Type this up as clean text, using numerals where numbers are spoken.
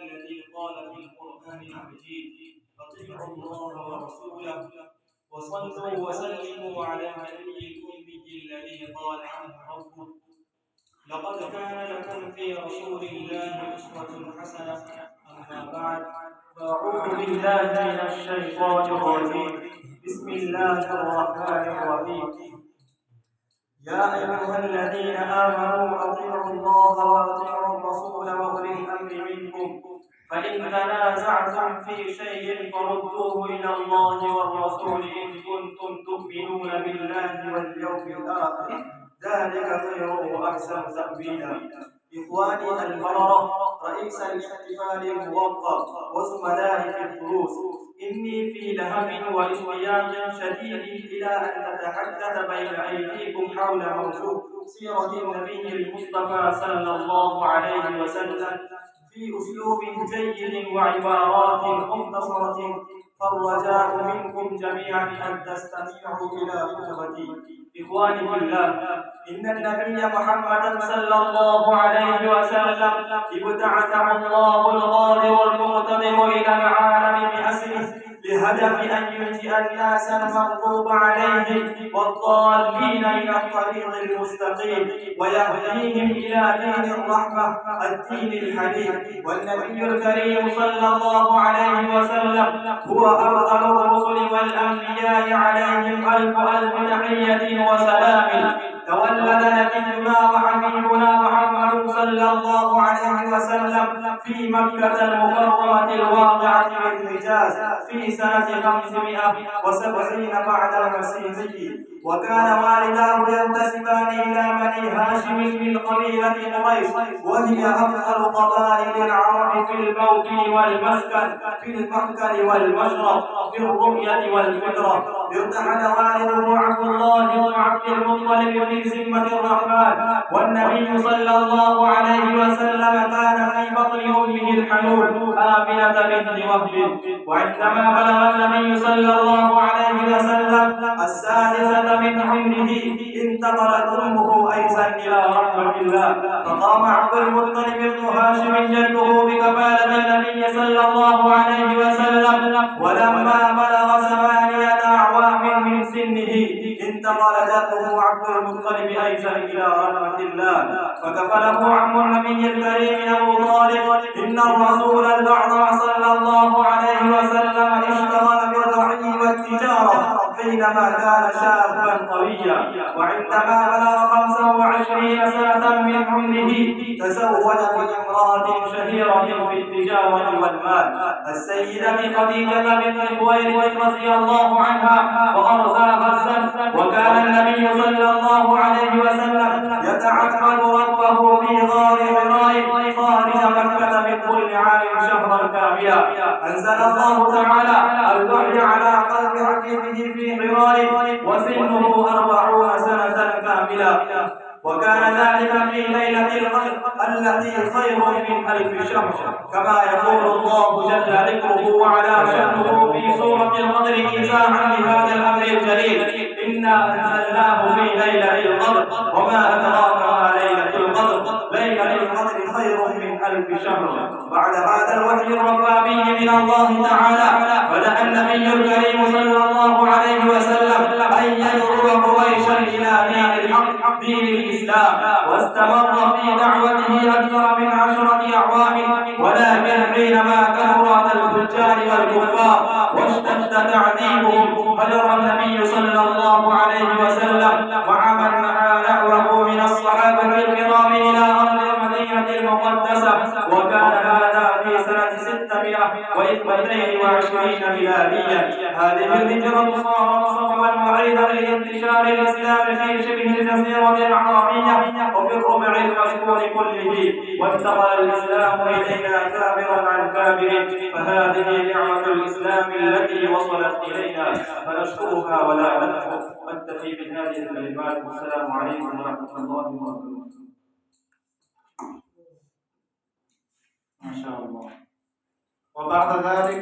الذي قال في القرآن المجيد: أطيعوا الله ورسوله وصلوا وسلموا على النبي الأمي الذي قال عنه ربه: لقد كان لكم في رسول الله أسوة حسنة. أما بعد، فأعوذ بالله من الشيطان الرجيم. بسم الله الرحمن الرحيم. يا أيها الذين آمنوا أطيعوا الله وأطيعوا الرسول وأولي الأمر منكم، فإن تنازعتم في شيء فردوه إلى الله والرسول إن كنتم تؤمنون بالله واليوم الآخر، ذلك خير وأحسن تأويلا. إخواني البررة، رئيس الاحتفال الموقر وزملائي في الدروس، إني في لهف واشتياق شديد إلى أن نتحدث بين أيديكم حول موضوع سيرة النبي المصطفى صلى الله عليه وسلم في أسلوب جيد وعبارات مختصرة، فالرجاء منكم جميعا أن تستمعوا إلى خطبتي. إخواني في الله، إن النبي محمد صلى الله عليه وسلم ابتعثه الله القادر المقتدر إلى العالم بأسره بهدف أن ينجي الناس المغضوب عليهم والضالين إلى الطريق المستقيم، ويهديهم إلى دين الرحمة الدين الحنيف. والنبي الكريم صلى الله عليه وسلم هو أفضل الرسل والأنبياء عليهم ألف تحية وسلام. تولد نبينا وحبيبنا محمد صلى الله عليه وسلم في مكة المكرمة الواقعة بالحجاز في سنة 570 بعد المسيح، وكان والداه ينتسبان إلى بني هاشم من قبيلة قريش، وهي أفضل قبائل العرب في الموطن والمسكن، في المأكل والمشرب، في الرؤية والفطرة. ارتحل والده عبد الله بن عبد المطلب في ذمة الرحمن، والنبي صلى الله عليه وسلم كان في بطن أمه الحنون آمنة بنت وهب. وعندما بلغ النبي صلى الله عليه وسلم السادسة من عمره انتقلت أمه أيضا إلى رحمة الله، فقام عبد المطلب بن هاشم جده بكفالة النبي صلى الله عليه وسلم. ولما بلغ 8 أعوام من سنه انتقل جده عبد المطلب أيضا إلى رحمة الله، فكفله عم النبي الكريم أبو طالب. إن الرسول الأعظم صلى الله عليه وسلم اشتغل بالرعي والتجارة حينما كان شابا قويا، وعندما بلغ 25 سنة من عمره تزوج بامرأة شهيرة في التجارة والمال، السيدة خديجة بنت خويلد رضي الله عنها وأرضاها الزهد. وكان النبي صلى الله عليه وسلم يتعبد ربه في غار حراء خارج مكة من كل عام شهرا كاملا. أنزل الله تعالى الوحي على قلب حبيبه في حراء وسنه 40 سنة كاملة، وكان ذلك في ليلة القدر التي خير من 1000 شهر، كما يقول الله جل ذكره وعلى شأنه في سورة القدر إيضاحا لهذا الأمر الجليل: إنا أنزلناه في ليلة القدر وما أدراك ما ليلة القدر، ليلة القدر خير من 1000 شهر. بعد هذا الوحي الرباني من الله تعالى بدأ النبي الكريم صلى الله عليه وسلم أن يدعو قريشا إلى دين الحق دين الإسلام، واستمر في دعوته أكثر من 10 أعوام. ولكن حينما كثرت الفجار والكفار واشتد تعذيبهم هجر النبي صلى الله عليه وسلم مع من نحوه من الصحابة الكرام إلى أرض المدينة المقدسة، وكان هذا في سنة 622 ميلادية. هذه الهجرة صارت صفوا وعيدا لانتشار الإسلام في شبه الجزيرة العربية وفي الربع المسكون كله، وانتقل الإسلام إلينا كابرا عن كابر، فهذه نعمة الإسلام التي وصلت إلينا فنشكرها ولا نكفر. أكتفي بهذه الكلمات، والسلام عليكم ورحمة الله وبركاته. ما شاء الله. وبعد ذلك